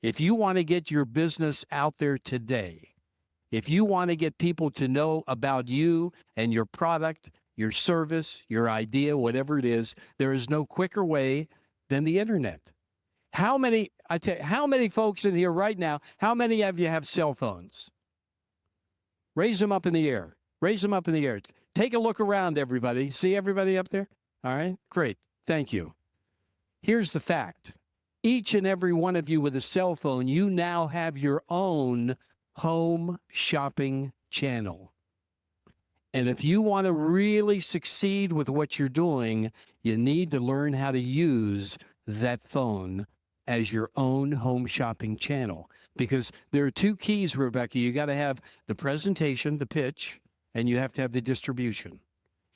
If you want to get your business out there today, if you want to get people to know about you and your product, your service, your idea, whatever it is, there is no quicker way than the internet. How many folks in here right now, how many of you have cell phones? Raise them up in the air. Raise them up in the air. Take a look around, everybody. See everybody up there? All right, great. Thank you. Here's the fact. Each and every one of you with a cell phone, you now have your own home shopping channel. And if you want to really succeed with what you're doing, you need to learn how to use that phone as your own home shopping channel. Because there are two keys, Rebecca. You got to have the presentation, the pitch, and you have to have the distribution.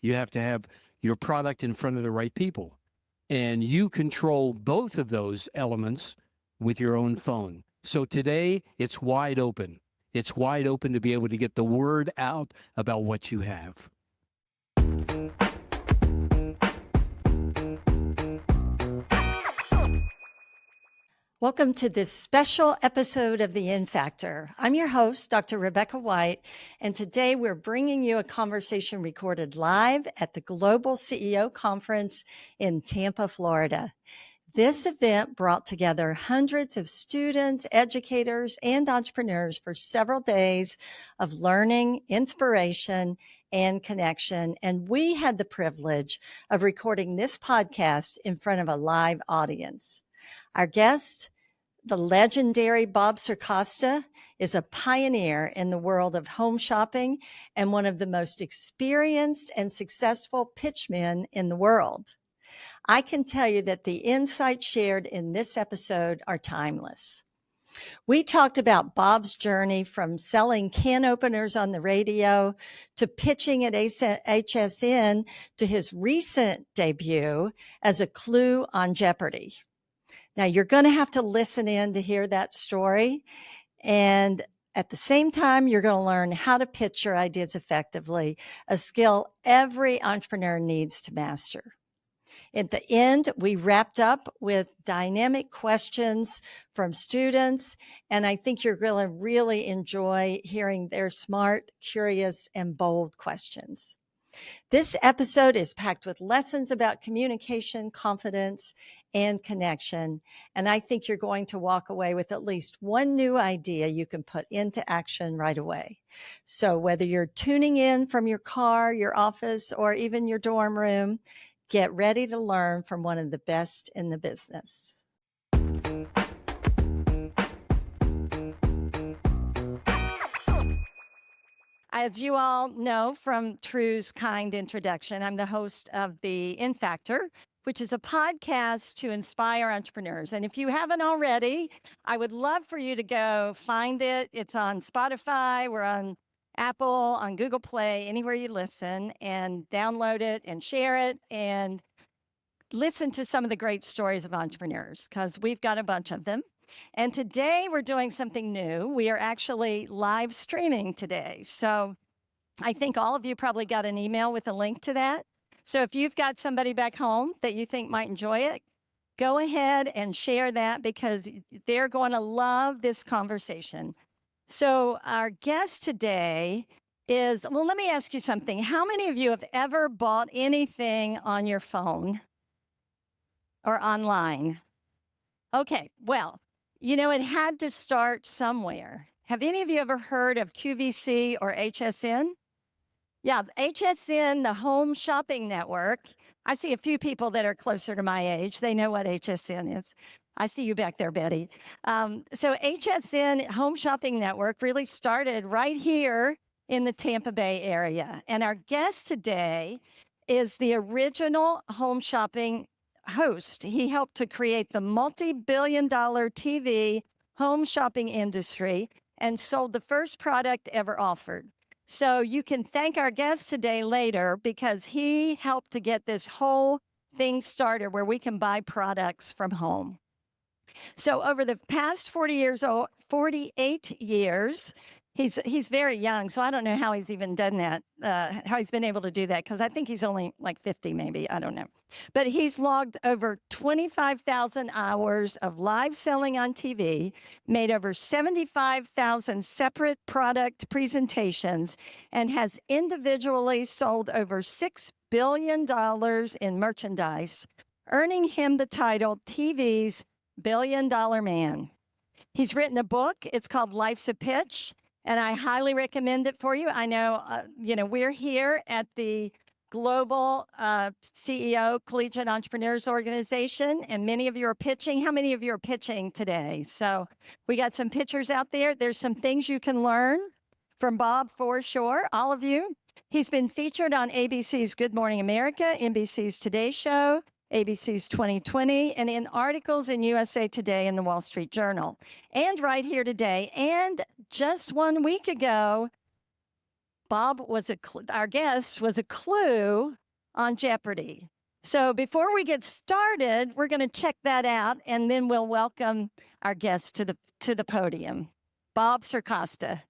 You have to have your product in front of the right people. And you control both of those elements with your own phone. So today, it's wide open. It's wide open to be able to get the word out about what you have. Welcome to this special episode of The In Factor. I'm your host, Dr. Rebecca White, and today we're bringing you a conversation recorded live at the Global CEO Conference in Tampa, Florida. This event brought together hundreds of students, educators, and entrepreneurs for several days of learning, inspiration, and connection. And we had the privilege of recording this podcast in front of a live audience. Our guest, the legendary Bob Circosta, is a pioneer in the world of home shopping and one of the most experienced and successful pitchmen in the world. I can tell you that the insights shared in this episode are timeless. We talked about Bob's journey from selling can openers on the radio to pitching at HSN to his recent debut as a clue on Jeopardy! Now, you're going to have to listen in to hear that story. And at the same time, you're going to learn how to pitch your ideas effectively, a skill every entrepreneur needs to master. At the end, we wrapped up with dynamic questions from students, and I think you're going to really enjoy hearing their smart, curious, and bold questions. This episode is packed with lessons about communication, confidence, and connection. And I think you're going to walk away with at least one new idea you can put into action right away. So whether you're tuning in from your car, your office, or even your dorm room, get ready to learn from one of the best in the business. As you all know from True's kind introduction, I'm the host of the In Factor, which is a podcast to inspire entrepreneurs. And if you haven't already, I would love for you to go find it. It's on Spotify, we're on Apple, on Google Play, anywhere you listen, and download it and share it and listen to some of the great stories of entrepreneurs, because we've got a bunch of them. And today we're doing something new. We are actually live streaming today. So I think all of you probably got an email with a link to that. So if you've got somebody back home that you think might enjoy it, go ahead and share that, because they're going to love this conversation. So our guest today is, well, let me ask you something. How many of you have ever bought anything on your phone or online? Okay, well, you know, it had to start somewhere. Have any of you ever heard of QVC or HSN? Yeah, HSN, the Home Shopping Network. I see a few people that are closer to my age. They know what HSN is. I see you back there, Betty. So HSN Home Shopping Network really started right here in the Tampa Bay area. And our guest today is the original home shopping host. He helped to create the multi-billion-dollar TV home shopping industry and sold the first product ever offered. So you can thank our guest today later, because he helped to get this whole thing started where we can buy products from home. So over the past 48 years, He's very young, so I don't know how he's even done that, how he's been able to do that, because I think he's only like 50 maybe, I don't know. But he's logged over 25,000 hours of live selling on TV, made over 75,000 separate product presentations, and has individually sold over $6 billion in merchandise, earning him the title TV's Billion Dollar Man. He's written a book. It's called Life's a Pitch, and I highly recommend it for you. I know, we're here at the Global CEO Collegiate Entrepreneurs Organization, and many of you are pitching. How many of you are pitching today? So we got some pitchers out there. There's some things you can learn from Bob for sure, all of you. He's been featured on ABC's Good Morning America, NBC's Today Show, ABC's 2020, and in articles in USA Today and the Wall Street Journal, and right here today. And just 1 week ago, Bob was our guest was a clue on Jeopardy. So before we get started, we're going to check that out, and then we'll welcome our guest to the podium, Bob Circosta.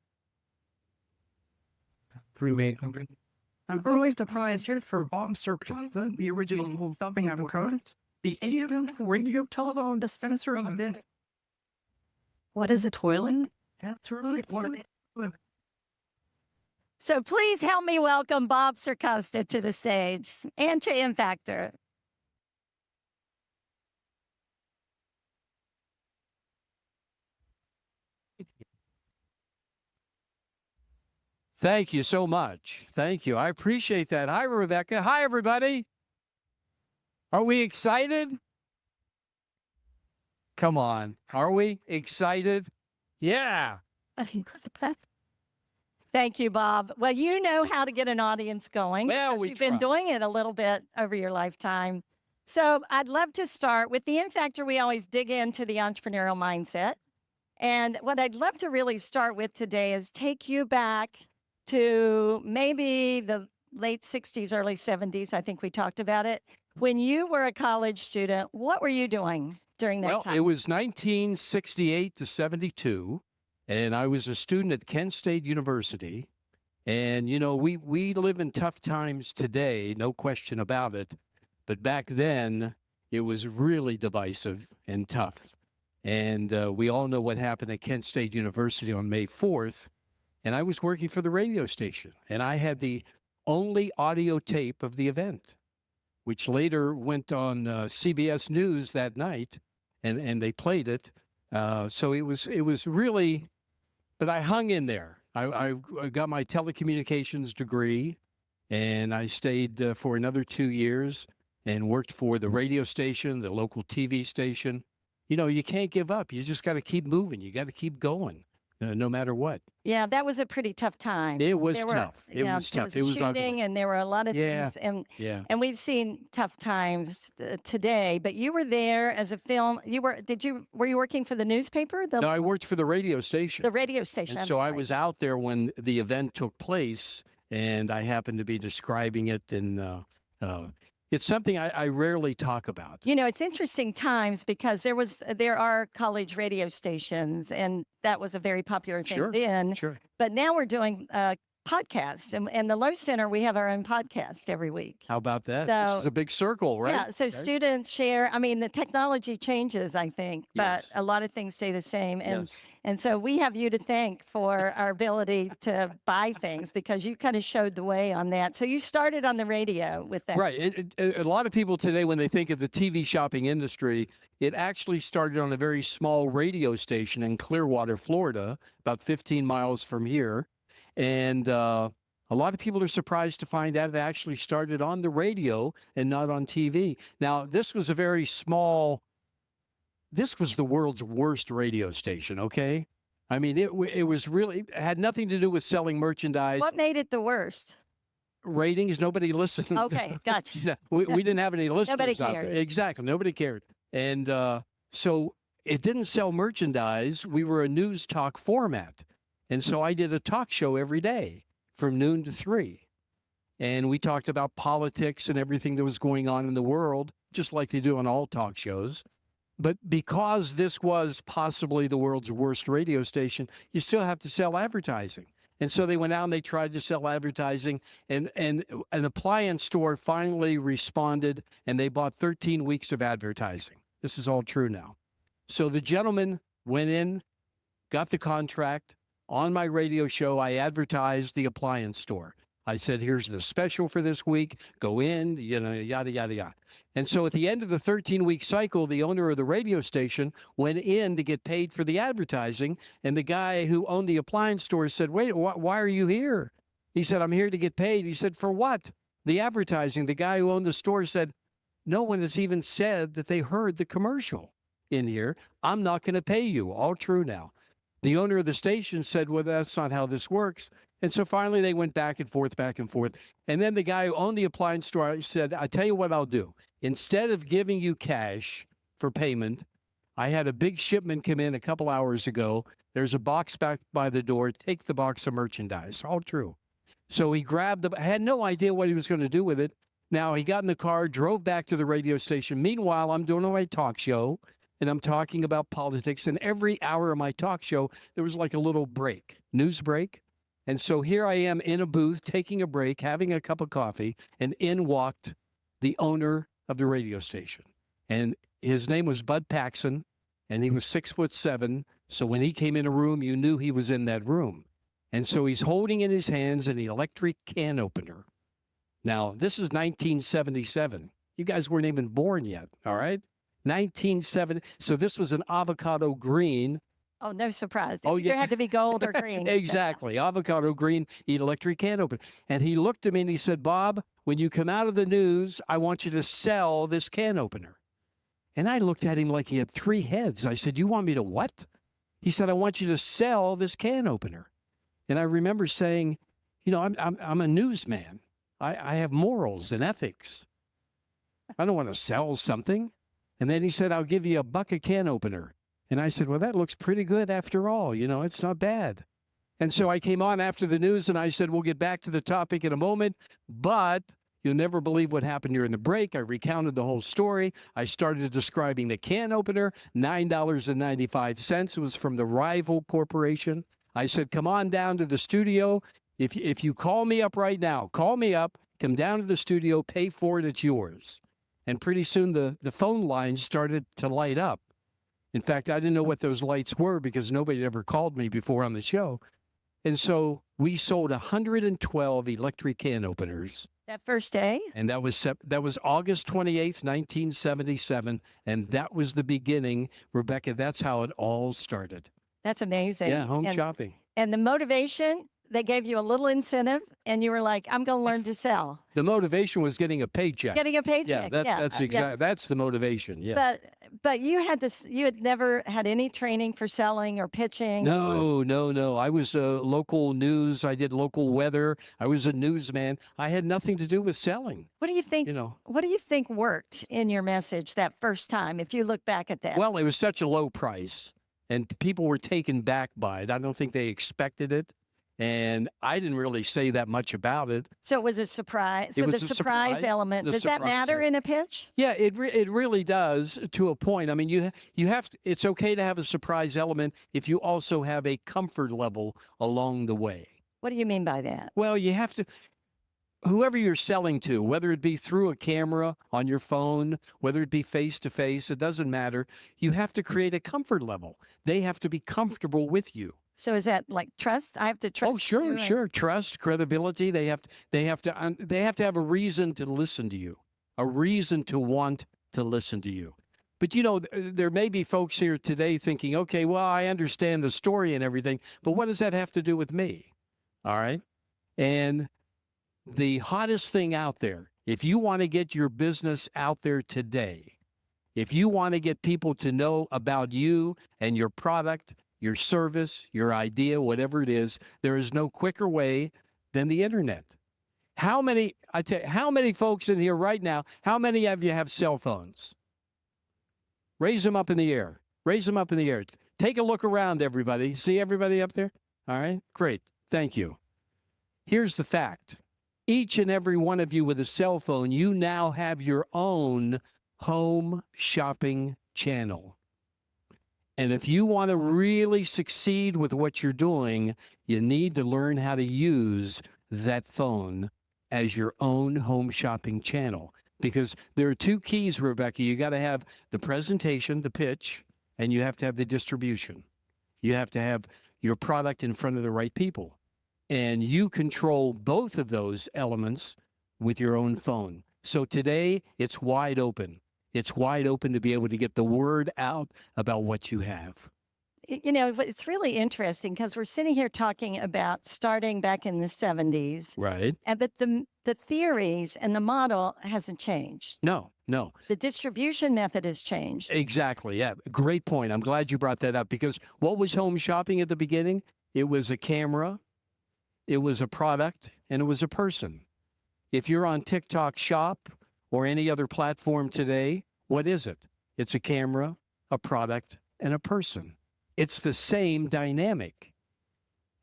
I'm really surprised here for Bob Circosta, the original Stumping Avocado, the AM radio telephone dispenser on this. What is a toilet? That's really what it is. So please help me welcome Bob Circosta to the stage and to Impactor. Thank you so much. Thank you. I appreciate that. Hi, Rebecca. Hi, everybody. Are we excited? Come on. Are we excited? Yeah. Thank you, Bob. Well, you know how to get an audience going. Well, you've been doing it a little bit over your lifetime. So I'd love to start with the Impactor. We always dig into the entrepreneurial mindset. And what I'd love to really start with today is take you back to maybe the late 60s, early 70s. I think we talked about it. When you were a college student, what were you doing during that time? Well, it was 1968 to 72, and I was a student at Kent State University. And, you know, we live in tough times today, no question about it. But back then, it was really divisive and tough. And we all know what happened at Kent State University on May 4th. And I was working for the radio station, and I had the only audio tape of the event, which later went on CBS News that night, and they played it. So it was really, but I hung in there. I got my telecommunications degree, and I stayed for another 2 years and worked for the radio station, the local TV station. You know, you can't give up. You just got to keep moving. You got to keep going. No matter what. Yeah, that was a pretty tough time. It was tough. It was tough. It was shooting, and there were a lot of things. And we've seen tough times today. But you were there as a film. Were you working for the newspaper? No, I worked for the radio station. The radio station. And so I was out there when the event took place, and I happened to be describing it. And it's something I rarely talk about. You know, it's interesting times because there are college radio stations, and that was a very popular thing then. Sure. But now we're doing podcasts, and the Low Center, we have our own podcast every week. How about that? So, this is a big circle, right? Yeah. So students share. I mean, the technology changes, I think, but a lot of things stay the same. And so we have you to thank for our ability to buy things, because you kind of showed the way on that. So you started on the radio with that. Right. A lot of people today, when they think of the TV shopping industry, it actually started on a very small radio station in Clearwater, Florida, about 15 miles from here. And a lot of people are surprised to find out it actually started on the radio and not on TV. Now, this was a very small. This was the world's worst radio station, okay? I mean, it was really, it had nothing to do with selling merchandise. What made it the worst? Ratings. Nobody listened. Okay, gotcha. we didn't have any listeners. Nobody out cared. there. Exactly, nobody cared. And so it didn't sell merchandise. We were a news talk format. And so I did a talk show every day from noon to 3. And we talked about politics and everything that was going on in the world, just like they do on all talk shows. But because this was possibly the world's worst radio station, you still have to sell advertising. And so they went out and they tried to sell advertising, and an appliance store finally responded, and they bought 13 weeks of advertising. This is all true now. So the gentleman went in, got the contract. On my radio show, I advertised the appliance store. I said, here's the special for this week. Go in, yada, yada, yada. And so at the end of the 13-week cycle, the owner of the radio station went in to get paid for the advertising. And the guy who owned the appliance store said, wait, why are you here? He said, I'm here to get paid. He said, for what? The advertising. The guy who owned the store said, no one has even said that they heard the commercial in here. I'm not going to pay you. All true now. The owner of the station said, well, that's not how this works. And so finally they went back and forth. And then the guy who owned the appliance store said, I tell you what I'll do. Instead of giving you cash for payment, I had a big shipment come in a couple hours ago. There's a box back by the door. Take the box of merchandise. All true. So he grabbed I had no idea what he was going to do with it. Now he got in the car, drove back to the radio station. Meanwhile, I'm doing my talk show. And I'm talking about politics. And every hour of my talk show, there was like a little break, news break. And so here I am in a booth, taking a break, having a cup of coffee, and in walked the owner of the radio station. And his name was Bud Paxson, and he was 6'7". So when he came in a room, you knew he was in that room. And so he's holding in his hands an electric can opener. Now, this is 1977. You guys weren't even born yet, all right? 1970. So this was an avocado green. Oh, no surprise. Oh, Either yeah. had to be gold or green. Exactly. Avocado green electric can opener. And he looked at me and he said, Bob, when you come out of the news, I want you to sell this can opener. And I looked at him like he had three heads. I said, you want me to what? He said, I want you to sell this can opener. And I remember saying, I'm a newsman. I have morals and ethics. I don't want to sell something. And then he said, I'll give you $1 a can opener. And I said, well, that looks pretty good after all. It's not bad. And so I came on after the news and I said, we'll get back to the topic in a moment, but you'll never believe what happened during the break. I recounted the whole story. I started describing the can opener, $9.95. It was from the rival corporation. I said, come on down to the studio. If you call me up right now, call me up, come down to the studio, pay for it, it's yours. And pretty soon the phone lines started to light up. In fact, I didn't know what those lights were because nobody had ever called me before on the show. And so we sold 112 electric can openers. That first day? And that was August 28th, 1977. And that was the beginning. Rebecca, that's how it all started. That's amazing. Yeah, home shopping. And the motivation, they gave you a little incentive and you were like, I'm going to learn to sell. The motivation was getting a paycheck. Getting a paycheck. That's exactly. That's the motivation. Yeah. But you had never had any training for selling or pitching. No. I was local news. I did local weather. I was a newsman. I had nothing to do with selling. What do you think? What do you think worked in your message that first time? If you look back at that. Well, it was such a low price, and people were taken back by it. I don't think they expected it. And I didn't really say that much about it. So it was a surprise. So It was the a surprise element, does that matter in a pitch? Yeah, it really does to a point. I mean, you have to, it's okay to have a surprise element if you also have a comfort level along the way. What do you mean by that? Well, you have to, whoever you're selling to, whether it be through a camera on your phone, whether it be face to face, it doesn't matter. You have to create a comfort level. They have to be comfortable with you. So is that like trust? I have to trust. Oh, sure, sure. Trust, credibility. They have to have a reason to listen to you, a reason to want to listen to you. But there may be folks here today thinking, okay, well, I understand the story and everything, but what does that have to do with me? All right. And the hottest thing out there, if you want to get your business out there today, if you want to get people to know about you and your product, your service, your idea, whatever it is, there is no quicker way than the internet. How many folks in here right now, how many of you have cell phones? Raise them up in the air. Raise them up in the air. Take a look around, everybody. See everybody up there? All right, great. Thank you. Here's the fact. Each and every one of you with a cell phone, you now have your own home shopping channel. And if you want to really succeed with what you're doing, you need to learn how to use that phone as your own home shopping channel. Because there are two keys, Rebecca. You got to have the presentation, the pitch, and you have to have the distribution. You have to have your product in front of the right people. And you control both of those elements with your own phone. So today, it's wide open. It's wide open to be able to get the word out about what you have. You know, it's really interesting because we're sitting here talking about starting back in the 70s. Right. But the theories and the model hasn't changed. No. The distribution method has changed. Exactly. Yeah. Great point. I'm glad you brought that up because what was home shopping at the beginning? It was a camera, it was a product, and it was a person. If you're on TikTok Shop or any other platform today, what is it? It's a camera, a product, and a person. It's the same dynamic.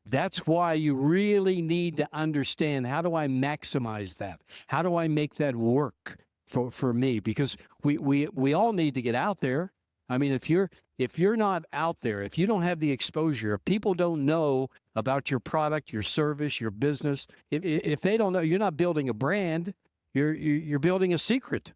That's why you really need to understand, how do I maximize that? How do I make that work for me? Because we all need to get out there. I mean, if you're not out there, if you don't have the exposure, if people don't know about your product, your service, your business, if they don't know, you're not building a brand, you're building a secret.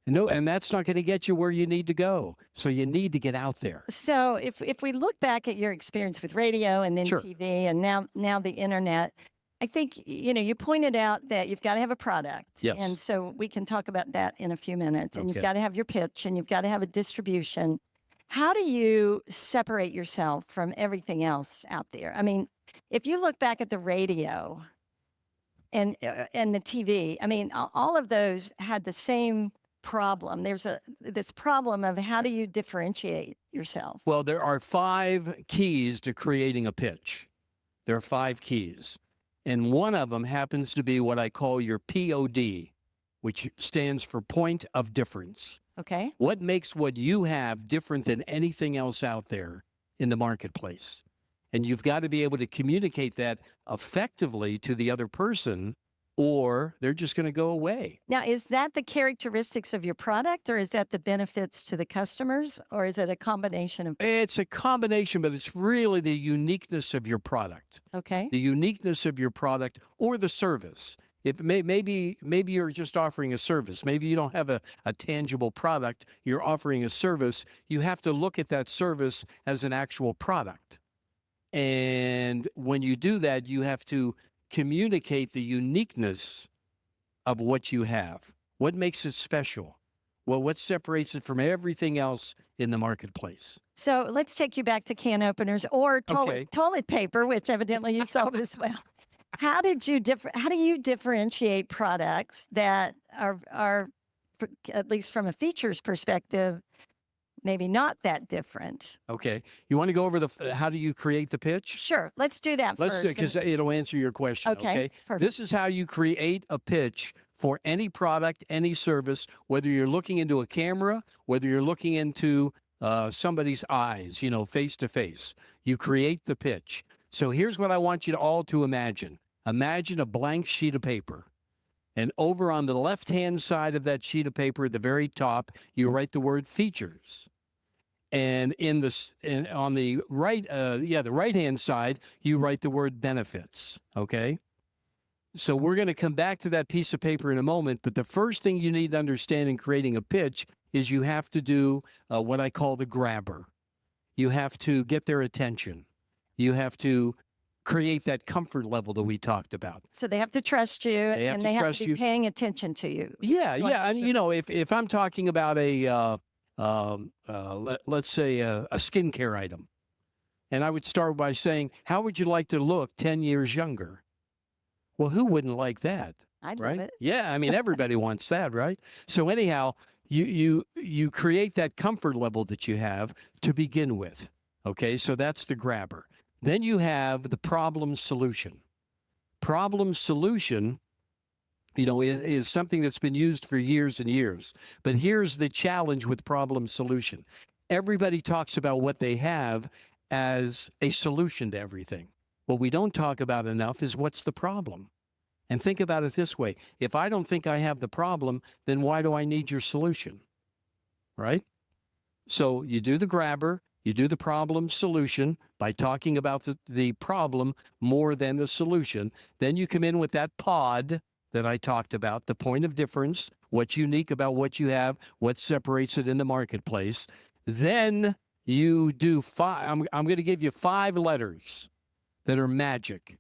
No, and that's not going to get you where you need to go. So you need to get out there. So if we look back at your experience with radio and then Sure. TV and now the internet, I think, you know, you pointed out that you've got to have a product. Yes. And so we can talk about that in a few minutes. And Okay. you've got to have your pitch and you've got to have a distribution. How do you separate yourself from everything else out there? I mean, if you look back at the radio and the TV, I mean, all of those had the same problem. There's this problem of how do you differentiate yourself? Well, there are 5 keys to creating a pitch. There are 5 keys. And one of them happens to be what I call your POD, which stands for point of difference. Okay. What makes what you have different than anything else out there in the marketplace? And you've got to be able to communicate that effectively to the other person, or they're just going to go away. Now, is that the characteristics of your product or is that the benefits to the customers or is it a combination of? It's a combination, but it's really the uniqueness of your product. Okay. The uniqueness of your product or the service. Maybe you're just offering a service. Maybe you don't have a tangible product. You're offering a service. You have to look at that service as an actual product. And when you do that, you have to communicate the uniqueness of what you have. What makes it special? Well, what separates it from everything else in the marketplace? So let's take you back to can openers or toilet paper, which evidently you sold as well. How do you differentiate products that are, at least from a features perspective, maybe not that different? Okay. You want to go over how do you create the pitch? Sure. Let's do that Let's do it first. because it'll answer your question. Okay. Perfect. This is how you create a pitch for any product, any service, whether you're looking into a camera, whether you're looking into somebody's eyes, face to face. You create the pitch. So here's what I want you to all to imagine. Imagine a blank sheet of paper. And over on the left-hand side of that sheet of paper at the very top, you write the word features. And on the right, the right-hand side, you write the word benefits, okay? So we're going to come back to that piece of paper in a moment, but the first thing you need to understand in creating a pitch is you have to do what I call the grabber. You have to get their attention. You have to create that comfort level that we talked about. So they have to trust you and they have to be paying attention to you. Yeah. And, if I'm talking about let's say a skincare item, and I would start by saying, how would you like to look 10 years younger? Well, who wouldn't like that? I'd right? love it. Yeah. I mean, everybody wants that, right? So anyhow, you create that comfort level that you have to begin with. Okay. So that's the grabber. Then you have the problem solution. Problem solution, is something that's been used for years and years. But here's the challenge with problem solution. Everybody talks about what they have as a solution to everything. What we don't talk about enough is what's the problem. And think about it this way. If I don't think I have the problem, then why do I need your solution? Right? So you do the grabber, you do the problem solution by talking about the problem more than the solution. Then you come in with that pod that I talked about, the point of difference, what's unique about what you have, what separates it in the marketplace. Then you do five, I'm going to give you 5 letters that are magic,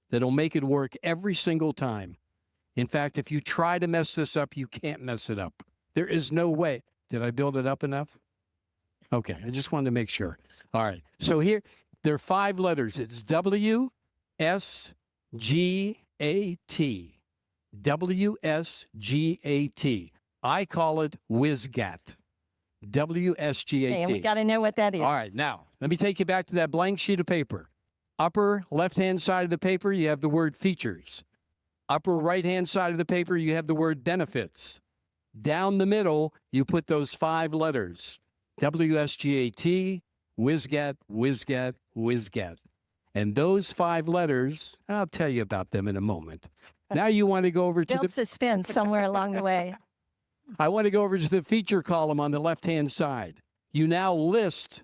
that'll make it work every single time. In fact, if you try to mess this up, you can't mess it up. There is no way. Did I build it up enough? Okay, I just wanted to make sure. All right. So here, there are 5 letters. It's W, S, G, A, T. W, S, G, A, T. I call it WSGAT. W-S-G-A-T. Okay, and we got to know what that is. All right. Now, let me take you back to that blank sheet of paper. Upper left-hand side of the paper, you have the word features. Upper right-hand side of the paper, you have the word benefits. Down the middle, you put those 5 letters. W-S-G-A-T, WSGAT, WSGAT, WSGAT. And those 5 letters, I'll tell you about them in a moment. Now you want to go over to Build suspense somewhere along the way. I want to go over to the feature column on the left-hand side. You now list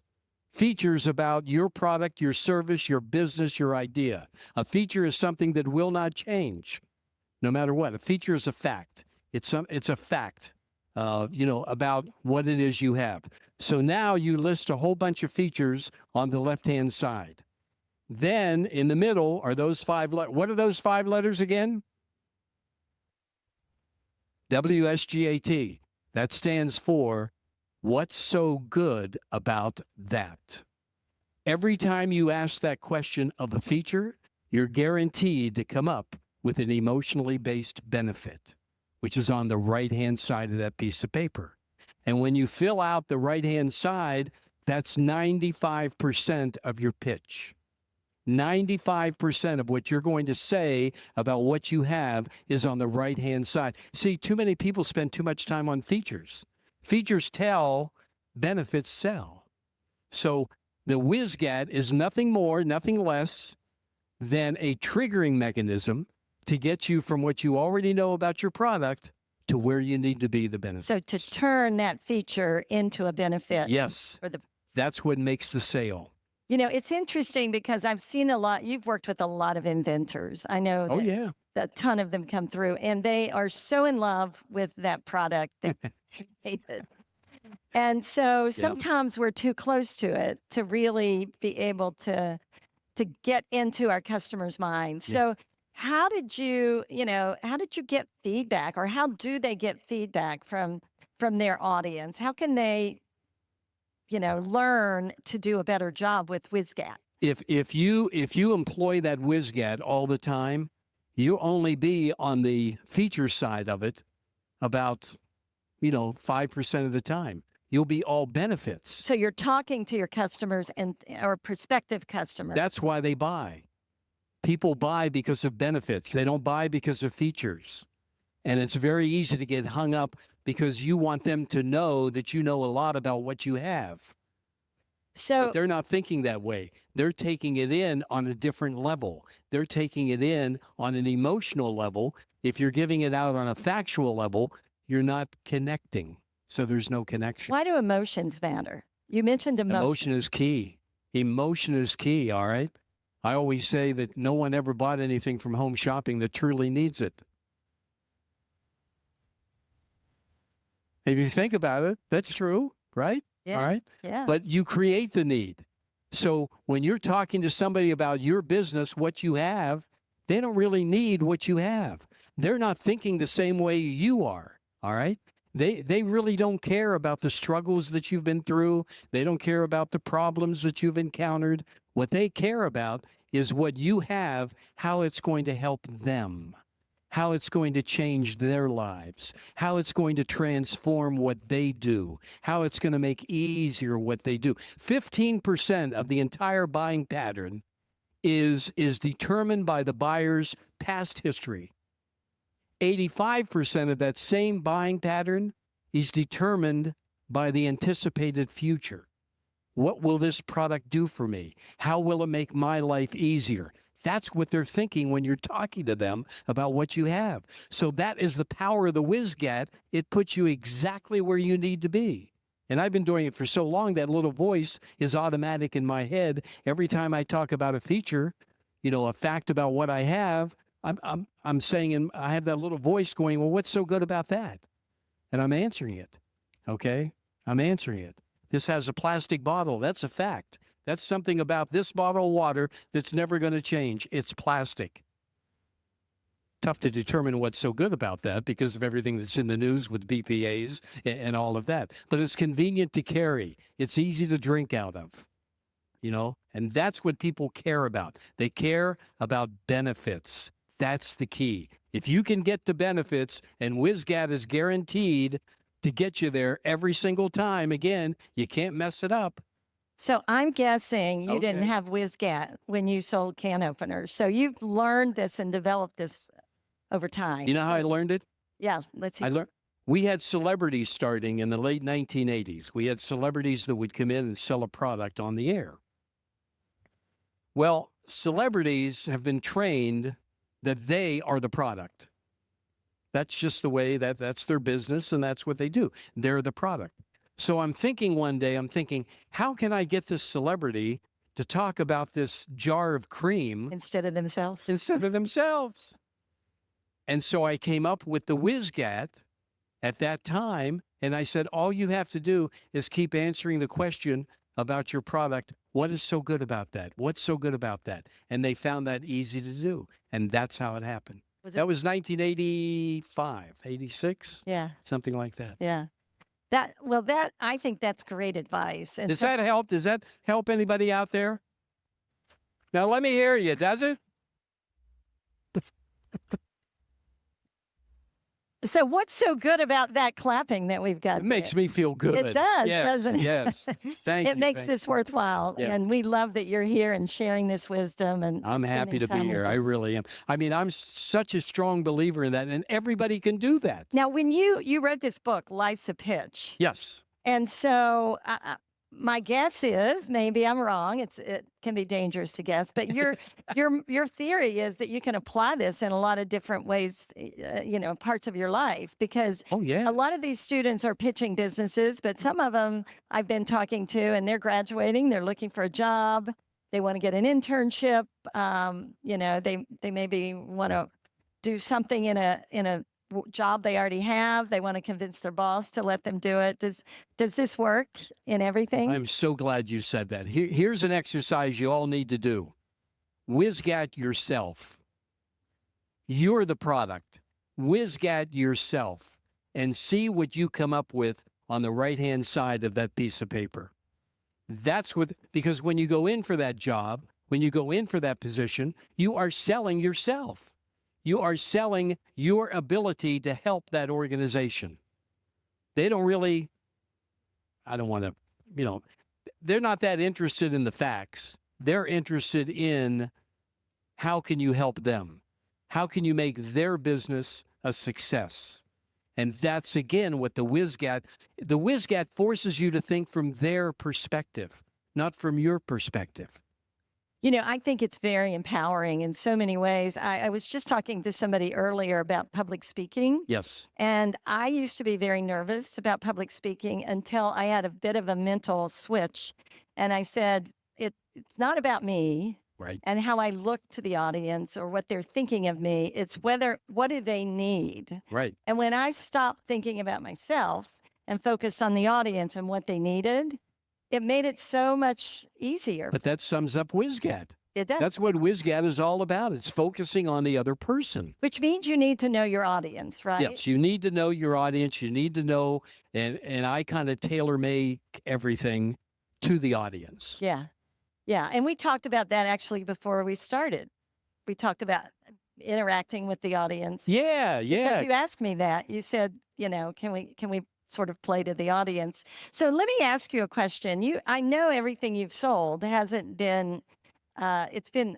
features about your product, your service, your business, your idea. A feature is something that will not change, no matter what. A feature is a fact. It's a fact, about what it is you have. So now you list a whole bunch of features on the left-hand side. Then in the middle are those 5 letters. What are those 5 letters again? WSGAT. That stands for what's so good about that? Every time you ask that question of a feature, you're guaranteed to come up with an emotionally based benefit, which is on the right-hand side of that piece of paper. And when you fill out the right-hand side, that's 95% of your pitch. 95% of what you're going to say about what you have is on the right-hand side. See, too many people spend too much time on features. Features tell, benefits sell. So the WSGAT is nothing more, nothing less than a triggering mechanism to get you from what you already know about your product to where you need to be the benefit. So to turn that feature into a benefit. Yes, that's what makes the sale. You know, it's interesting because I've seen you've worked with a lot of inventors. I know that a ton of them come through and they are so in love with that product that they hate it. And so sometimes we're too close to it to really be able to get into our customers' minds. So how did you get feedback, or how do they get feedback from their audience? How can they learn to do a better job with WSGAT? If you employ that WSGAT all the time, you'll only be on the feature side of it about 5% of the time. You'll be all benefits. So you're talking to your customers or prospective customers. That's why they buy. People buy because of benefits. They don't buy because of features. And it's very easy to get hung up because you want them to know that you know a lot about what you have. But they're not thinking that way. They're taking it in on a different level. They're taking it in on an emotional level. If you're giving it out on a factual level, you're not connecting. So there's no connection. Why do emotions matter? You mentioned emotion. Emotion is key. Emotion is key, all right? I always say that no one ever bought anything from Home Shopping that truly needs it. If you think about it, that's true, right? Yeah. All right? Yeah. But you create the need. So when you're talking to somebody about your business, what you have, they don't really need what you have. They're not thinking the same way you are, all right? They really don't care about the struggles that you've been through. They don't care about the problems that you've encountered. What they care about is what you have, how it's going to help them, how it's going to change their lives, how it's going to transform what they do, how it's going to make easier what they do. 15% of the entire buying pattern is determined by the buyer's past history. 85% of that same buying pattern is determined by the anticipated future. What will this product do for me? How will it make my life easier? That's what they're thinking when you're talking to them about what you have. So that is the power of the WSGAT. It puts you exactly where you need to be. And I've been doing it for so long that little voice is automatic in my head. Every time I talk about a feature, a fact about what I have, I'm saying, and I have that little voice going, well, what's so good about that? And I'm answering it. Okay? I'm answering it. This has a plastic bottle. That's a fact. That's something about this bottle of water that's never going to change. It's plastic. Tough to determine what's so good about that because of everything that's in the news with BPAs and all of that. But it's convenient to carry. It's easy to drink out of, and that's what people care about. They care about benefits. That's the key. If you can get to benefits, and WizGat is guaranteed to get you there every single time, again, you can't mess it up. So I'm guessing you didn't Okay. have WizGat when you sold can openers. So you've learned this and developed this over time. You know how I learned it? Yeah, let's see. We had celebrities starting in the late 1980s. We had celebrities that would come in and sell a product on the air. Well, celebrities have been trained that they are the product. That's just the way that's their business, and that's what they do. They're the product. So I'm thinking one day, how can I get this celebrity to talk about this jar of cream Instead of themselves. instead of themselves? And so I came up with the WizGat at that time, and I said, all you have to do is keep answering the question about your product. What is so good about that? What's so good about that? And they found that easy to do, and that's how it happened. That was 1985, 86? Yeah. Something like that. Yeah. I think that's great advice. And Does that help? Does that help anybody out there? Now, let me hear you. Does it? So what's so good about that clapping that we've got? It makes me feel good. It does, yes, doesn't it? Yes. Thank you. It makes thank this worthwhile. Yeah. And we love that you're here and sharing this wisdom. And I'm happy spending to be time with here. I us. really am. I mean, I'm such a strong believer in that, and everybody can do that. Now, when you wrote this book, Life's a Pitch. Yes. And so my guess is, maybe I'm wrong. It can be dangerous to guess, but your theory is that you can apply this in a lot of different ways, parts of your life, because Oh, yeah. a lot of these students are pitching businesses, but some of them I've been talking to, and they're graduating, they're looking for a job, they want to get an internship, they maybe want to do something in a job they already have. They want to convince their boss to let them do it. Does this work in everything? I'm so glad you said that. Here's an exercise you all need to do. WizGat yourself. You're the product. WizGat yourself and see what you come up with on the right-hand side of that piece of paper. Because when you go in for that job, when you go in for that position, you are selling yourself. You are selling your ability to help that organization. They don't really, I don't want to, they're not that interested in the facts. They're interested in how can you help them? How can you make their business a success? And that's, again, what the WizGat forces you to think from their perspective, not from your perspective. I think it's very empowering in so many ways. I was just talking to somebody earlier about public speaking. Yes. And I used to be very nervous about public speaking until I had a bit of a mental switch. And I said, it's not about me. Right. And how I look to the audience or what they're thinking of me. It's what do they need? Right. And when I stopped thinking about myself and focused on the audience and what they needed, it made it so much easier. But that sums up WizGat. It does. That's what WizGat is all about. It's focusing on the other person. Which means you need to know your audience, right? Yes, you need to know your audience. You need to know, and I kind of tailor-make everything to the audience. Yeah. Yeah. And we talked about that actually before we started. We talked about interacting with the audience. Yeah, yeah. Because you asked me that. You said, can we sort of play to the audience? So let me ask you a question. I know everything you've sold hasn't been, it's been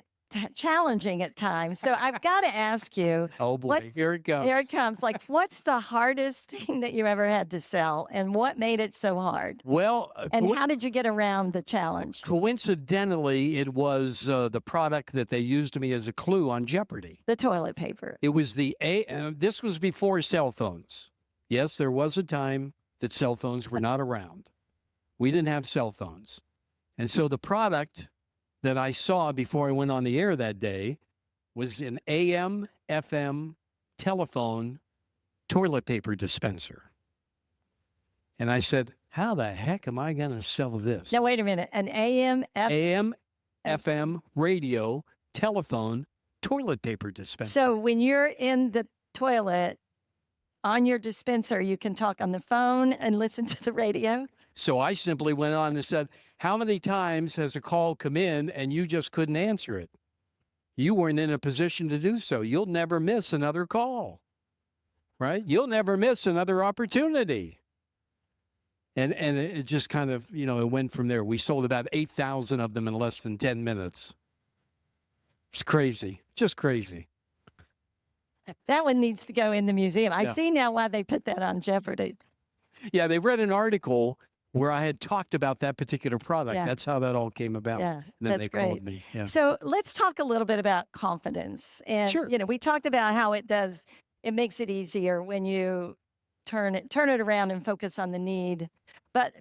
challenging at times. So I've got to ask you. Oh boy, here it comes. Here it comes. Like, what's the hardest thing that you ever had to sell, and what made it so hard? Well, And how did you get around the challenge? coincidentally, it was the product that they used me as a clue on Jeopardy. The toilet paper. It was this was before cell phones. Yes, there was a time that cell phones were not around. We didn't have cell phones. And so the product that I saw before I went on the air that day was an AM, FM telephone toilet paper dispenser. And I said, how the heck am I going to sell this? Now, wait a minute. An AM, AM, FM radio telephone toilet paper dispenser. So when you're in the toilet on your dispenser, you can talk on the phone and listen to the radio? So I simply went on and said, how many times has a call come in and you just couldn't answer it? You weren't in a position to do so. You'll never miss another call, right? You'll never miss another opportunity. And it just kind of, it went from there. We sold about 8,000 of them in less than 10 minutes. It's crazy, just crazy. That one needs to go in the museum. I Yeah. see now why they put that on Jeopardy. Yeah, they read an article where I had talked about that particular product. Yeah. That's how that all came about. Yeah, And then that's they great. called me. Yeah. So let's talk a little bit about confidence. And, Sure. we talked about how it makes it easier when you turn it around and focus on the need. But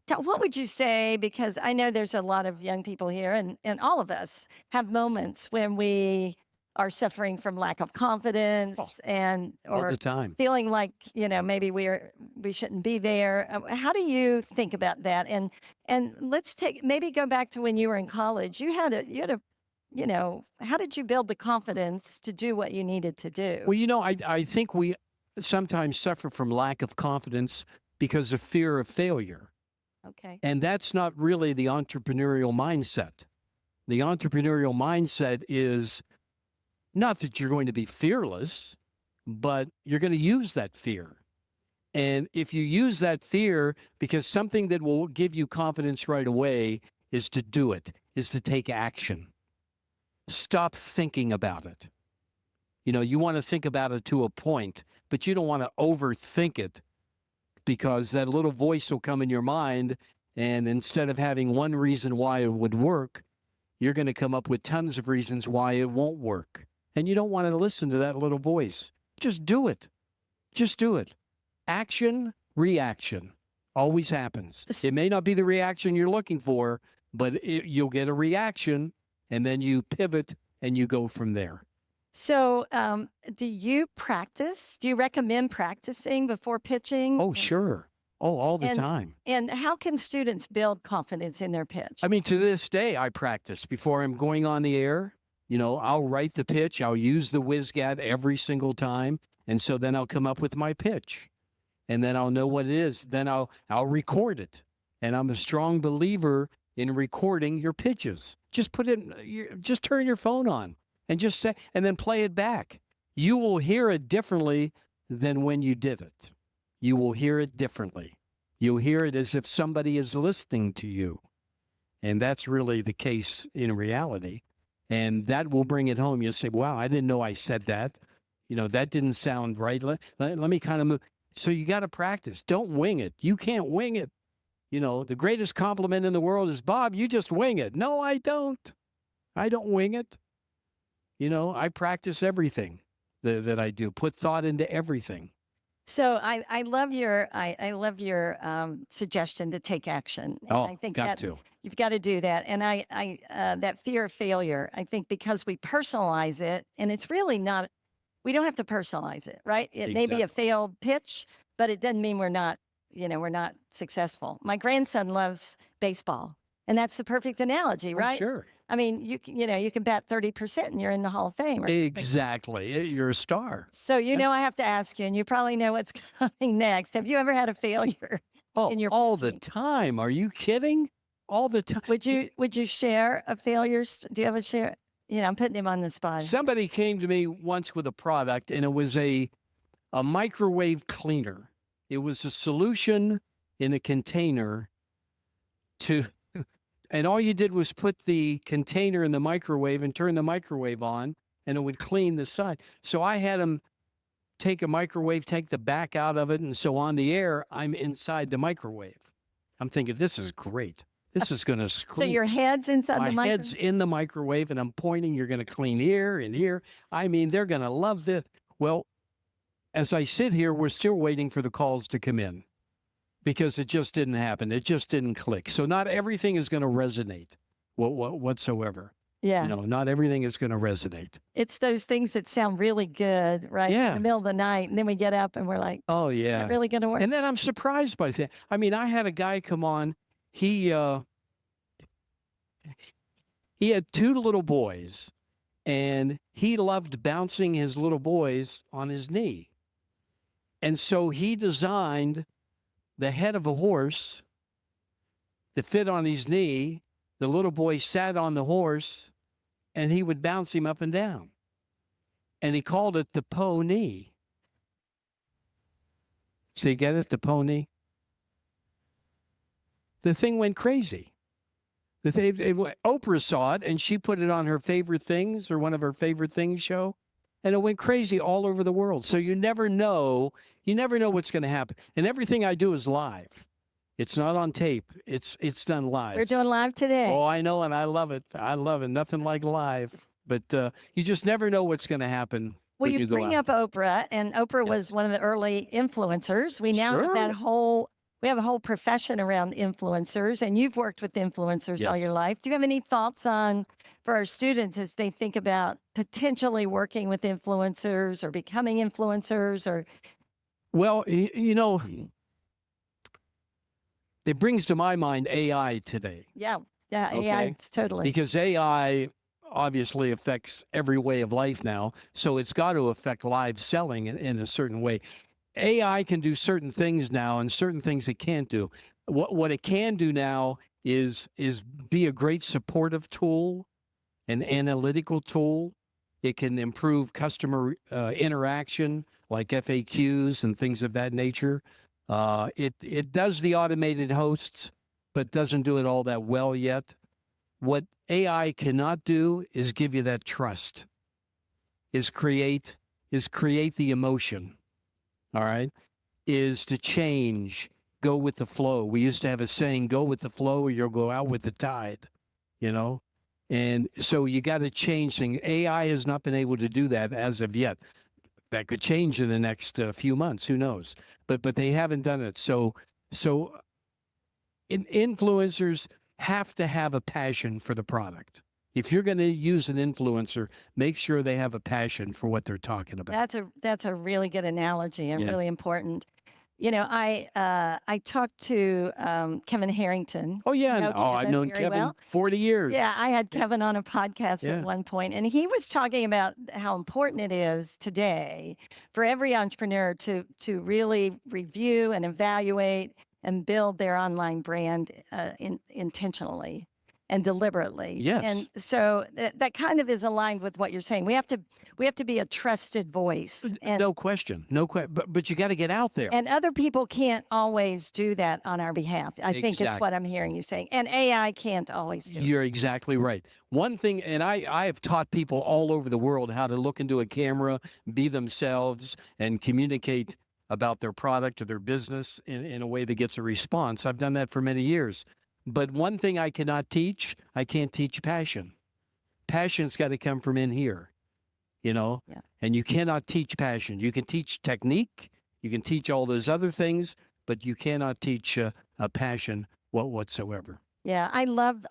what would you say, because I know there's a lot of young people here and all of us have moments when we are suffering from lack of confidence All or the time. feeling like, maybe we shouldn't be there. How do you think about that? And let's maybe go back to when you were in college. You had how did you build the confidence to do what you needed to do? Well, I think we sometimes suffer from lack of confidence because of fear of failure. Okay. And that's not really the entrepreneurial mindset. The entrepreneurial mindset is not that you're going to be fearless, but you're going to use that fear. And if you use that fear, because something that will give you confidence right away is to do it, is to take action. Stop thinking about it. You want to think about it to a point, but you don't want to overthink it, because that little voice will come in your mind, and instead of having one reason why it would work, you're going to come up with tons of reasons why it won't work. And you don't want to listen to that little voice. Just do it. Just do it. Action, reaction always happens. It may not be the reaction you're looking for, but you'll get a reaction, and then you pivot and you go from there. So, do you practice? Do you recommend practicing before pitching? Oh, sure. Oh, all the time. And how can students build confidence in their pitch? I mean, to this day, I practice before I'm going on the air. I'll write the pitch. I'll use the WizGat every single time. And so then I'll come up with my pitch. And then I'll know what it is. Then I'll record it. And I'm a strong believer in recording your pitches. Just just turn your phone on and just say, and then play it back. You will hear it differently than when you did it. You will hear it differently. You'll hear it as if somebody is listening to you. And that's really the case in reality. And that will bring it home. You'll say, wow, I didn't know I said that. That didn't sound right. Let me kind of move. So you got to practice. Don't wing it. You can't wing it. The greatest compliment in the world is, Bob, you just wing it. No, I don't. I don't wing it. I practice everything that I do. Put thought into everything. So I love your suggestion to take action. And Oh, I think got that to. you've got to do that. And I that fear of failure, I think because we personalize it, and it's really not. We don't have to personalize it, right? It may be a Exactly. failed pitch, but it doesn't mean we're not successful. My grandson loves baseball, and that's the perfect analogy, Oh, right? sure. I mean, you can bat 30% and you're in the Hall of Fame. Exactly. You're a star. So, I have to ask you, and you probably know what's coming next. Have you ever had a failure in your All the pitching? time. Are you kidding? All the time. Would you share a failure? Do you have a share? I'm putting him on the spot. Somebody came to me once with a product, and it was a microwave cleaner. It was a solution in a container and all you did was put the container in the microwave and turn the microwave on, and it would clean the side. So I had him take a microwave, take the back out of it, and so on the air, I'm inside the microwave. I'm thinking, this is great. This is going to scream. So your head's inside the My microwave? head's in the microwave, and I'm pointing. You're going to clean here and here. I mean, they're going to love this. Well, as I sit here, we're still waiting for the calls to come in. because it just didn't happen. It just didn't click. So not everything is going to resonate whatsoever. Yeah. You know, not everything is going to resonate. It's those things that sound really good, right? In Yeah. the middle of the night. And then we get up and we're like, Oh, is yeah. that really going to work? And then I'm surprised by that. I mean, I had a guy come on. He had 2 little boys, and he loved bouncing his little boys on his knee. And so he designed the head of a horse to fit on his knee. The little boy sat on the horse, and he would bounce him up and down. And he called it the pony. So you get it, the pony? The thing went crazy. Oprah saw it, and she put it on her favorite things, or one of her favorite things show, and it went crazy all over the world. So you never know what's going to happen. And everything I do is live. It's not on tape. It's done live. We're doing live today. Oh, I know, and I love it. I love it. Nothing like live. But you just never know what's going to happen. Well, when you go bring out. up Oprah, and Oprah was one of the early influencers. We now have that we have a whole profession around influencers, and you've worked with influencers all your Yes. life. Do you have any thoughts on, for our students, as they think about potentially working with influencers or becoming influencers? Or Well, you know, it brings to my mind AI today. yeah, AI, Okay. it's totally. Because AI obviously affects every way of life now. So it's got to affect live selling in a certain way. AI can do certain things now and certain things it can't do. What it can do now is be a great supportive tool, an analytical tool. It can improve customer interaction, like FAQs and things of that nature. It does the automated hosts, but doesn't do it all that well yet. What AI cannot do is give you that trust, is create the emotion, all right, is to change, go with the flow. We used to have a saying, go with the flow or you'll go out with the tide, you know? And so you got to change things. AI has not been able to do that as of yet. That could change in the next few months, who knows? But they haven't done it. So influencers have to have a passion for the product. If you're going to use an influencer, make sure they have a passion for what they're talking about. That's a really good analogy and Yeah. really important. You know, I talked to Kevin Harrington. Oh, yeah. You know I've Kevin known very Kevin well. 40 years. Yeah, I had Kevin on a podcast Yeah. at one point, and he was talking about how important it is today for every entrepreneur to really review and evaluate and build their online brand intentionally and deliberately. Yes. And so that kind of is aligned with what you're saying. We have to be a trusted voice. And No question. No question. But you got to get out there. and other people can't always do that on our behalf. I think it's Exactly. what I'm hearing you saying. And AI can't always do it. You're exactly right. One thing, and I have taught people all over the world how to look into a camera, be themselves, and communicate about their product or their business in a way that gets a response. I've done that for many years. But one thing I cannot teach, I can't teach passion. Passion's got to come from in here, you know? Yeah. And you cannot teach passion. You can teach technique, you can teach all those other things, but you cannot teach a passion whatsoever. Yeah, I love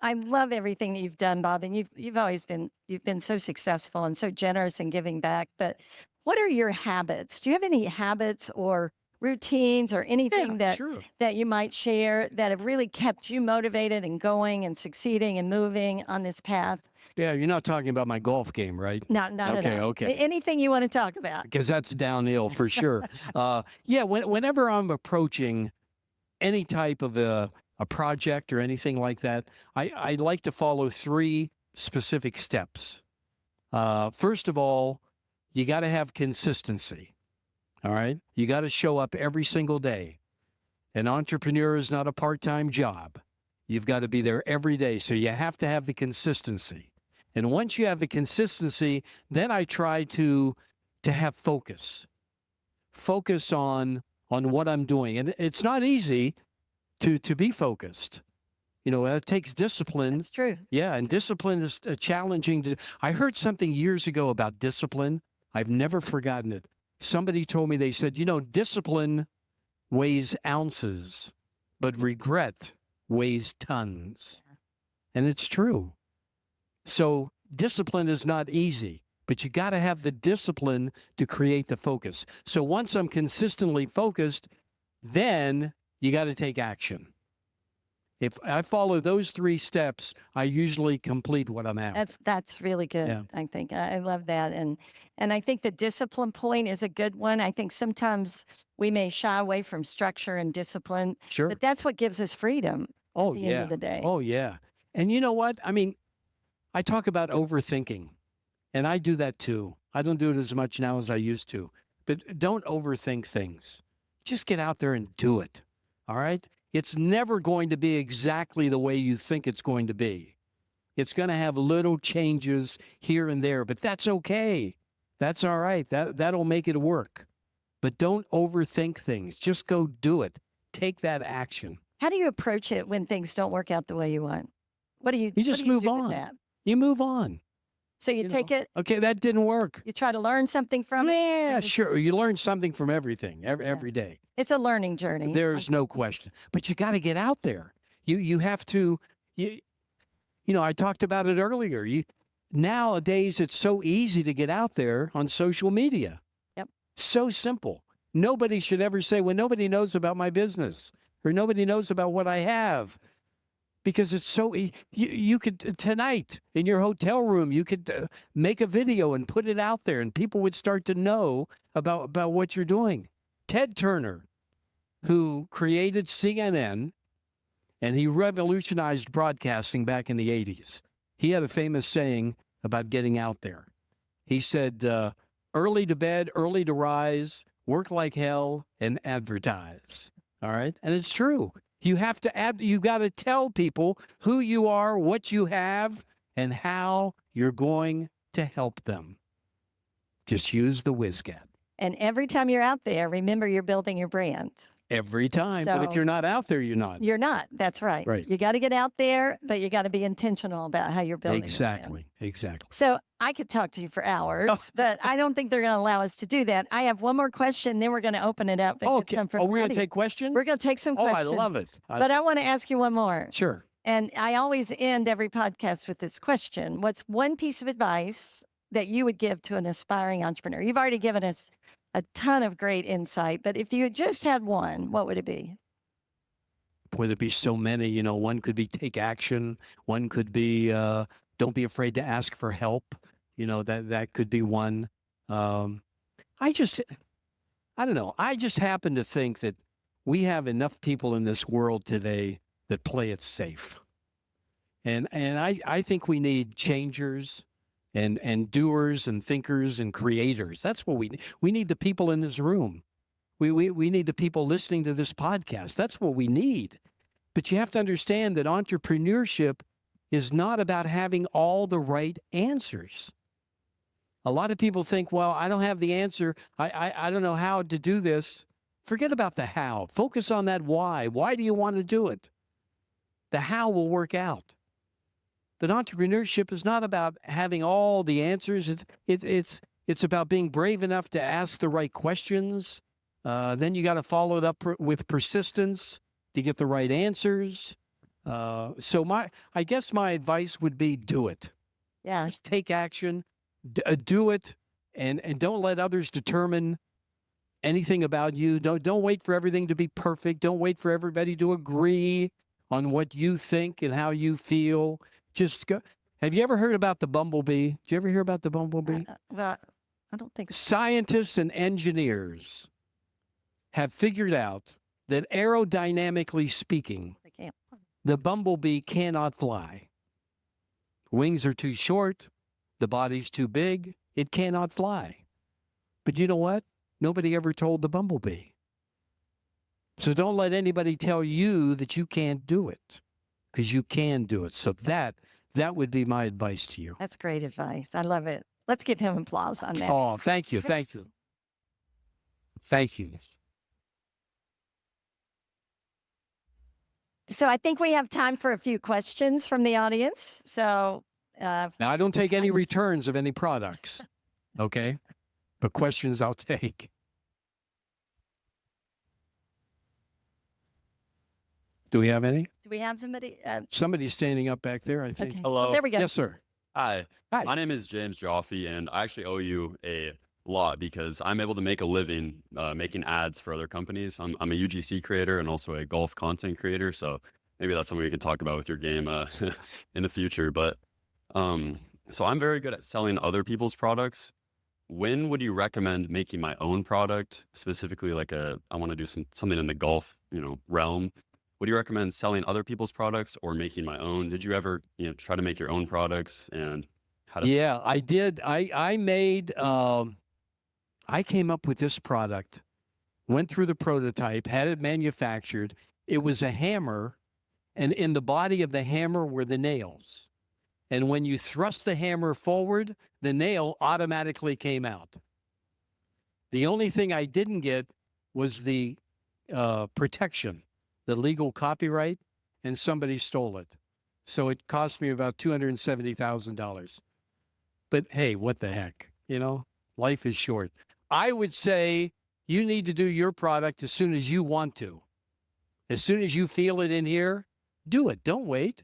everything that you've done, Bob, and you've been so successful and so generous in giving back. But what are your habits? Do you have any habits or routines or anything Sure. that you might share that have really kept you motivated and going and suckesucceeding and moving on this path? Yeah, you're not talking about my golf game, right? Not Okay, at all. okay. Anything you want to talk about? Because that's downhill for sure. Whenever I'm approaching any type of a project or anything like that, I like to follow 3 specific steps. First of all, you got to have consistency. All right. You got to show up every single day. An entrepreneur is not a part-time job. You've got to be there every day. So you have to have the consistency. And once you have the consistency, then I try to have focus. Focus on what I'm doing. And it's not easy to be focused. You know, it takes discipline. That's true. Yeah, and discipline is challenging. I heard something years ago about discipline. I've never forgotten it. Somebody told me, they said, you know, discipline weighs ounces. but regret weighs tons. And it's true. So discipline is not easy, but you got to have the discipline to create the focus. So once I'm consistently focused, then you got to take action. If I follow those 3 steps, I usually complete what I'm after. That's really good. Yeah. I think I love that, and I think the discipline point is a good one. I think sometimes we may shy away from structure and discipline, Sure. but that's what gives us freedom Oh, at the yeah. end of the day. Oh, yeah. And you know what? I mean, I talk about overthinking, and I do that too. I don't do it as much now as I used to, but don't overthink things. Just get out there and do it. All right? It's never going to be exactly the way you think it's going to be. It's going to have little changes here and there, but that's okay. That's all right. That'll make it work. But don't overthink things. Just go do it. Take that action. How do you approach it when things don't work out the way you want? What do you? You just what do move do with on. that? You move on. So you take it. Okay, that didn't work. You try to learn something from it. Yeah, sure. You learn something from everything every day. It's a learning journey. There's no question. But you got to get out there. You have to. You know, I talked about it earlier. Nowadays it's so easy to get out there on social media. Yep. So simple. Nobody should ever say, well, nobody knows about my business or nobody knows about what I have. Because it's so you could tonight in your hotel room, you could make a video and put it out there and people would start to know about what you're doing. Ted Turner, who created CNN, and he revolutionized broadcasting back in the 80s. He had a famous saying about getting out there. He said, early to bed, early to rise, work like hell, and advertise. All right? And it's true. You have to you got to tell people who you are, what you have, and how you're going to help them. Just use the WizCat. And every time you're out there, remember you're building your brand. Every time. But if So- you're not out there, you're not. You're not. That's right. Right. You got to get out there, but you got to be intentional about how you're building. your brand. Exactly. So I could talk to you for hours, Oh. but I don't think they're going to allow us to do that. I have one more question, then we're going to open it up. And get Okay. some from Oh, the we're going to audience. take questions? We're going to take some Oh, I questions. love it. But I want to ask you one more. Sure. And I always end every podcast with this question. What's one piece of advice that you would give to an aspiring entrepreneur? You've already given us a ton of great insight, but if you had just had one, what would it be? Boy, there'd be so many. You know, one could be take action. One could be don't be afraid to ask for help. You know, that could be one. I don't know. I just happen to think that we have enough people in this world today that play it safe. And I think we need changers and doers and thinkers and creators. That's what we need. We need the people in this room. We need the people listening to this podcast. That's what we need. But you have to understand that entrepreneurship is not about having all the right answers. A lot of people think, well, I don't have the answer. I don't know how to do this. Forget about the how. Focus on that why. Why do you want to do it? The how will work out. But entrepreneurship is not about having all the answers. It's about being brave enough to ask the right questions. Then you got to follow it up with persistence to get the right answers. So I guess my advice would be do it. Yeah. Just take action, do it, and don't let others determine anything about you. Don't wait for everything to be perfect. Don't wait for everybody to agree on what you think and how you feel. Just go. Have you ever heard about the bumblebee? Did you ever hear about the bumblebee? Well, I don't think so. Scientists and engineers have figured out that aerodynamically speaking, They can't. the bumblebee cannot fly. Wings are too short. The body's too big. It cannot fly. But you know what? Nobody ever told the bumblebee. So don't let anybody tell you that you can't do it, because you can do it. So that would be my advice to you. That's great advice. I love it. Let's give him applause on that. Oh, thank you. Thank you. Thank you. So I think we have time for a few questions from the audience. So Now, I don't take any returns of any products, okay? But questions I'll take. Do we have any? Do we have somebody? Somebody's standing up back there, I think. Okay. Hello. There we go. Yes, sir. Hi. Hi. My name is James Joffe, and I actually owe you a lot because I'm able to make a living making ads for other companies. I'm a UGC creator and also a golf content creator, so maybe that's something we can talk about with your game in the future. But so I'm very good at selling other people's products. When would you recommend making my own product, specifically like I want to do something in the golf, realm? Would you recommend selling other people's products or making my own? Did you ever, try to make your own products, and how to? Yeah, I did. I made, I came up with this product, went through the prototype, had it manufactured. It was a hammer, and in the body of the hammer were the nails. And when you thrust the hammer forward, the nail automatically came out. The only thing I didn't get was the protection, the legal copyright, and somebody stole it. So it cost me about $270,000. But hey, what the heck? Life is short. I would say you need to do your product as soon as you want to. As soon as you feel it in here, do it. Don't wait.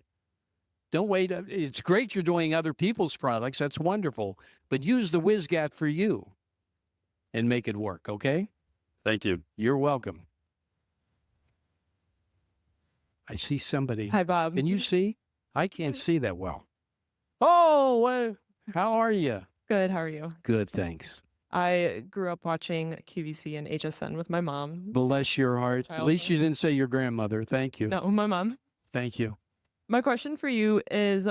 Don't wait. It's great you're doing other people's products. That's wonderful. But use the WizGat for you and make it work, okay? Thank you. You're welcome. I see somebody. Hi, Bob. Can you see? I can't see that well. Oh, how are you? Good. How are you? Good, thanks. I grew up watching QVC and HSN with my mom. Bless your heart. At least you didn't say your grandmother. Thank you. No, my mom. Thank you. My question for you is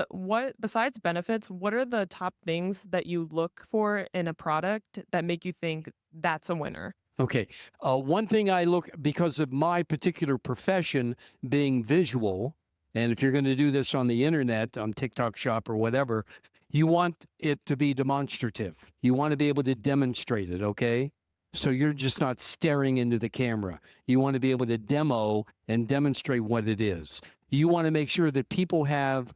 besides benefits, what are the top things that you look for in a product that make you think that's a winner? Okay. One thing I look, because of my particular profession being visual, and if you're going to do this on the internet, on TikTok Shop or whatever, you want it to be demonstrative. You want to be able to demonstrate it, okay? So you're just not staring into the camera. You want to be able to demo and demonstrate what it is. You want to make sure that people have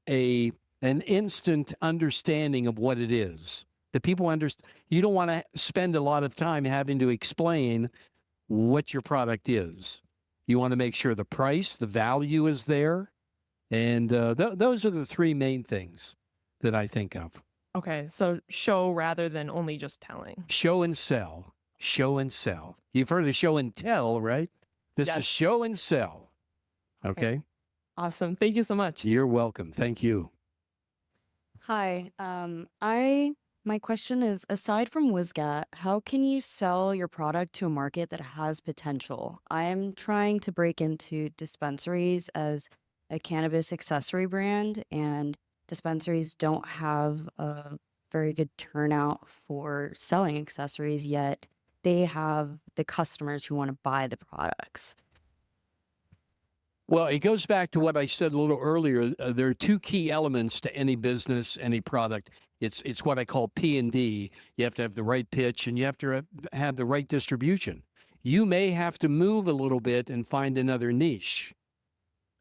an instant understanding of what it is. That people understand. You don't want to spend a lot of time having to explain what your product is. You want to make sure the price, the value is there. And those are the three main things that I think of. Okay, so show rather than only just telling. Show and sell. Show and sell. You've heard of show and tell, right? This is show and sell. Okay? Awesome. Thank you so much. You're welcome. Thank you. Hi. My question is, aside from WizGat, how can you sell your product to a market that has potential? I am trying to break into dispensaries as a cannabis accessory brand, and dispensaries don't have a very good turnout for selling accessories, yet they have the customers who want to buy the products. Well, it goes back to what I said a little earlier. There are two key elements to any business, any product. It's what I call P&D. You have to have the right pitch, and you have to have the right distribution. You may have to move a little bit and find another niche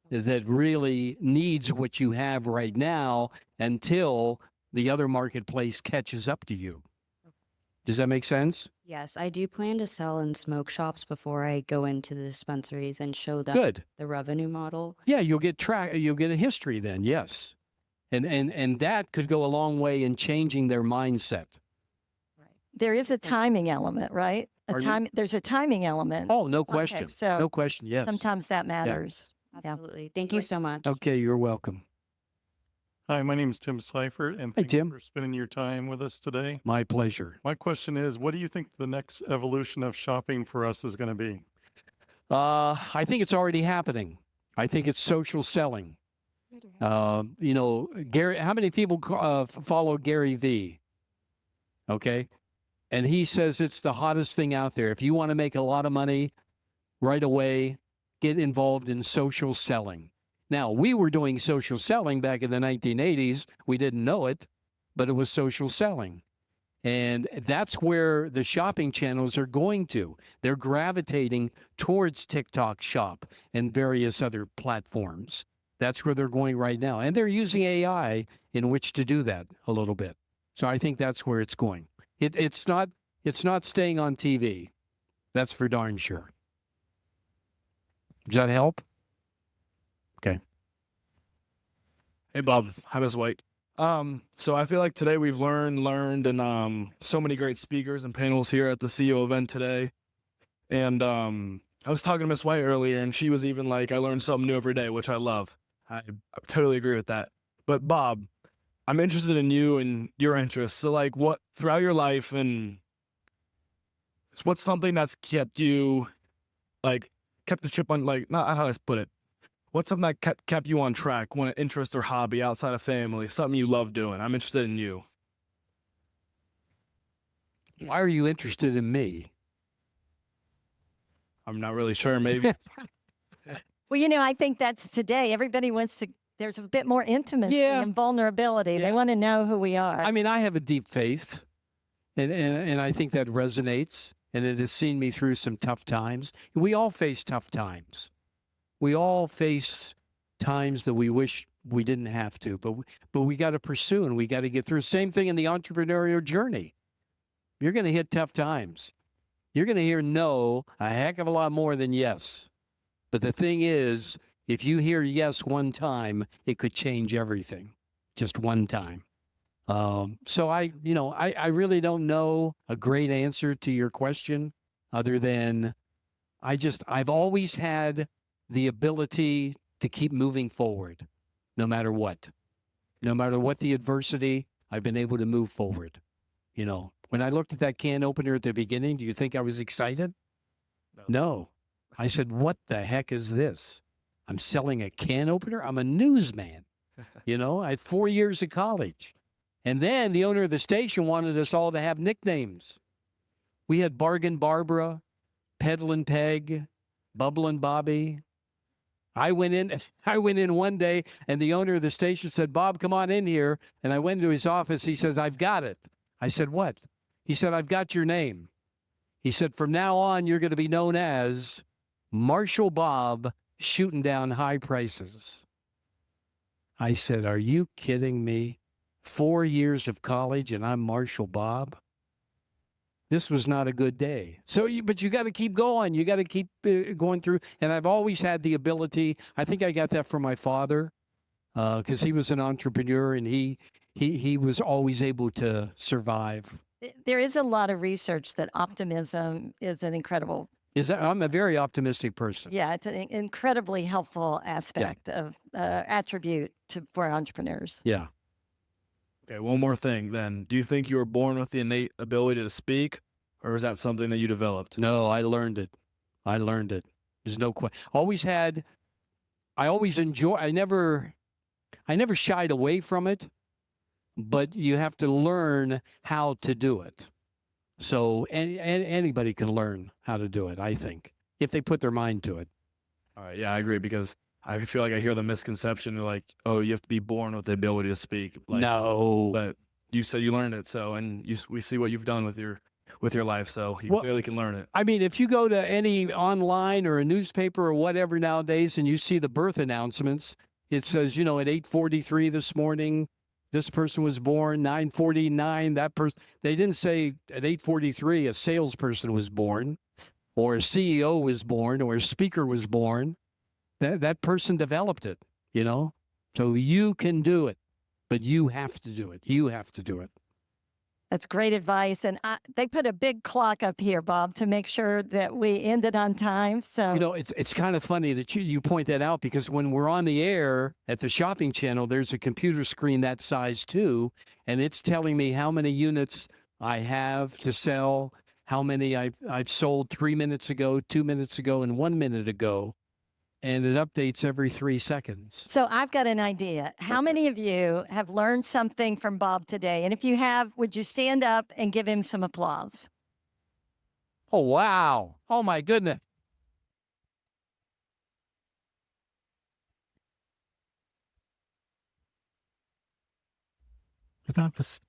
that really needs what you have right now until the other marketplace catches up to you. Does that make sense? Yes, I do plan to sell in smoke shops before I go into the dispensaries and show them Good. the revenue model. Yeah, you'll get a history then, yes. And that could go a long way in changing their mindset. There is a timing element, right? There's a timing element. Oh, no question. so no question, yes. Sometimes that matters. Yeah. Absolutely. Thank you so much. Okay, you're welcome. Hi, my name is Tim Seifert, and Hey, thank you Tim. for spending your time with us today. My pleasure. My question is, what do you think the next evolution of shopping for us is going to be? I think it's already happening. I think it's social selling. Gary, how many people follow Gary V? Okay. And he says it's the hottest thing out there. If you want to make a lot of money right away, get involved in social selling. Now, we were doing social selling back in the 1980s. We didn't know it, but it was social selling. And that's where the shopping channels are going to. They're gravitating towards TikTok Shop and various other platforms. That's where they're going right now. And they're using AI in which to do that a little bit. So I think that's where it's going. It's not staying on TV. That's for darn sure. Does that help? Okay. Hey Bob, hi Miss White. So I feel like today we've learned, and so many great speakers and panels here at the CEO event today. And I was talking to Miss White earlier, and she was even like, I learned something new every day, which I love. I totally agree with that. But Bob, I'm interested in you and your interests. So like, what throughout your life, and what's something that's kept you, like, kept the chip on, like, not how to put it. What's something that kept you on track? One interest or hobby outside of family? Something you love doing? I'm interested in you. Why are you interested in me? I'm not really sure. Maybe. Well, you know, I think that's today. Everybody wants to, there's a bit more intimacy Yeah. and vulnerability. They Yeah. want to know who we are. I mean, I have a deep faith, and I think that resonates, and it has seen me through some tough times. We all face tough times. We all face times that we wish we didn't have to, but we got to pursue and we got to get through. Same thing in the entrepreneurial journey. You're going to hit tough times. You're going to hear no a heck of a lot more than yes. But the thing is, if you hear yes one time, it could change everything. Just one time. So I really don't know a great answer to your question other than I've always had the ability to keep moving forward no matter what. No matter what the adversity, I've been able to move forward. You know, when I looked at that can opener at the beginning, do you think I was excited? No. I said, what the heck is this? I'm selling a can opener? I'm a newsman. You know, I had 4 years of college. And then the owner of the station wanted us all to have nicknames. We had Bargain Barbara, Peddlin' Peg, Bubblin' Bobby. I went in one day, and the owner of the station said, Bob, come on in here. And I went into his office. He says, I've got it. I said, what? He said, I've got your name. He said, from now on, you're going to be known as Marshall Bob, shooting down high prices. I said, are you kidding me? 4 years of college, and I'm Marshall Bob? This was not a good day. But you got to keep going. You got to keep going through. And I've always had the ability. I think I got that from my father because he was an entrepreneur and he was always able to survive. There is a lot of research that optimism is an incredible. I'm a very optimistic person. Yeah, it's an incredibly helpful aspect of attribute for entrepreneurs. Yeah. Okay, one more thing then. Do you think you were born with the innate ability to speak, or is that something that you developed? No, I learned it. There's no question. I always enjoy, I never shied away from it, but you have to learn how to do it. So anybody can learn how to do it, I think, if they put their mind to it. All right, yeah, I agree, because I feel like I hear the misconception like, oh, you have to be born with the ability to speak. Like, no. But you said you learned it, so, and we see what you've done with your life, so you clearly can learn it. I mean, if you go to any online or a newspaper or whatever nowadays and you see the birth announcements, it says, you know, at 8:43 this morning, this person was born, 9:49, that person. They didn't say at 8:43 a salesperson was born or a CEO was born or a speaker was born. That person developed it, you know? So you can do it, but you have to do it. You have to do it. That's great advice. And they put a big clock up here, Bob, to make sure that we ended on time. So, you know, it's kind of funny that you point that out because when we're on the air at the shopping channel, there's a computer screen that size too. And it's telling me how many units I have to sell, how many I've sold 3 minutes ago, 2 minutes ago, and 1 minute ago. And it updates every 3 seconds. So I've got an idea. How many of you have learned something from Bob today? And if you have, would you stand up and give him some applause? Oh, wow. Oh, my goodness. About this.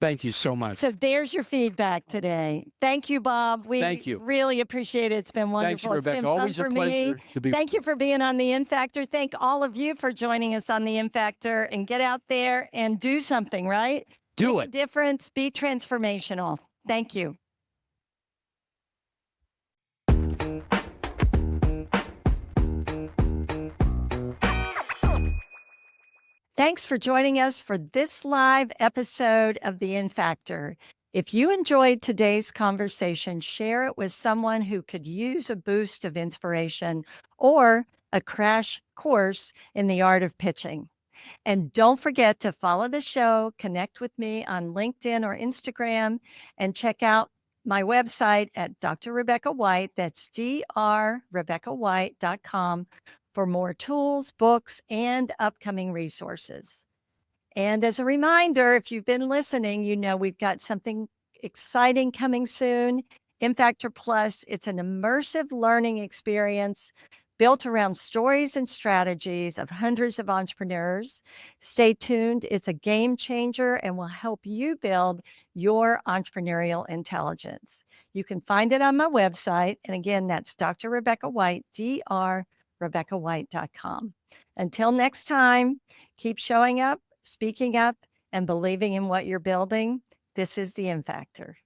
Thank you so much. So there's your feedback today. Thank you, Bob. Thank you. Really appreciate it. It's been wonderful. Thanks, Rebecca. It's been fun Always a for pleasure me. to be. Thank you for being on the In Factor. Thank all of you for joining us on the In Factor, and get out there and do something, right? Do Make it. a difference. Be transformational. Thank you. Thanks for joining us for this live episode of The In Factor. If you enjoyed today's conversation, share it with someone who could use a boost of inspiration or a crash course in the art of pitching. And don't forget to follow the show, connect with me on LinkedIn or Instagram, and check out my website at Dr. Rebecca White. That's drrebeccawhite.com for more tools, books, and upcoming resources. And as a reminder, if you've been listening, you know we've got something exciting coming soon. InFactor Plus, it's an immersive learning experience built around stories and strategies of hundreds of entrepreneurs. Stay tuned. It's a game changer and will help you build your entrepreneurial intelligence. You can find it on my website. And again, that's Dr. Rebecca White, drrebeccawhite.com. Until next time, keep showing up, speaking up, and believing in what you're building. This is the In Factor.